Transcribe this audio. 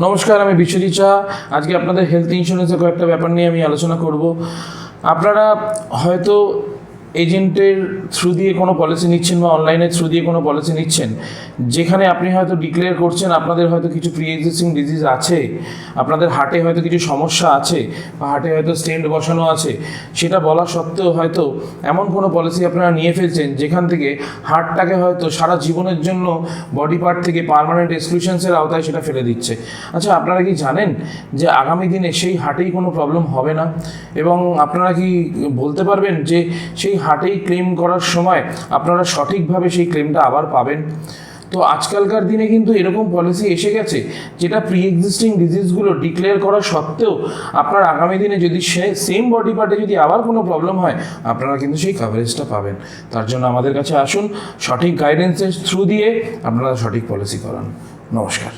নমস্কার, আমি বিশ্বজিৎ শাহ। আজকে আপনাদের হেলথ ইন্স্যুরেন্সের কয়েকটা ব্যাপার নিয়ে আমি আলোচনা করব। আপনারা হয়তো এজেন্টের থ্রু দিয়ে কোনো পলিসি নিচ্ছেন বা অনলাইনের থ্রু দিয়ে কোনো পলিসি নিচ্ছেন, যেখানে আপনি হয়তো ডিক্লেয়ার করছেন আপনাদের হয়তো কিছু প্রি এক্সিস্টিং ডিজিজ আছে, আপনাদের হার্টে হয়তো কিছু সমস্যা আছে বা হার্টে হয়তো স্টেন্ট বসানো আছে। সেটা বলা সত্ত্বেও হয়তো এমন কোনো পলিসি আপনারা নিয়ে ফেলছেন যেখান থেকে হার্টটাকে হয়তো সারা জীবনের জন্য বডি পার্ট থেকে পার্মানেন্ট এক্সক্লুশনসের আওতায় সেটা ফেলে দিচ্ছে। আচ্ছা, আপনারা কি জানেন যে আগামী দিনে সেই হার্টেই কোনো প্রবলেম হবে না? এবং আপনারা কি বলতে পারবেন যে সেই হার্টেই ক্লেম করার সময় আপনারা সঠিকভাবে সেই ক্লেমটা আবার পাবেন? তো আজকালকার দিনে কিন্তু এরকম পলিসি এসে গেছে যেটা প্রি এক্সিস্টিং ডিজিজগুলো ডিক্লেয়ার করা সত্ত্বেও আপনার আগামী দিনে যদি সেম বডি পার্টে যদি আবার কোনো প্রবলেম হয়, আপনারা কিন্তু সেই কাভারেজটা পাবেন। তার জন্য আমাদের কাছে আসুন, সঠিক গাইডেন্সের থ্রু দিয়ে আপনারা সঠিক পলিসি করান। নমস্কার।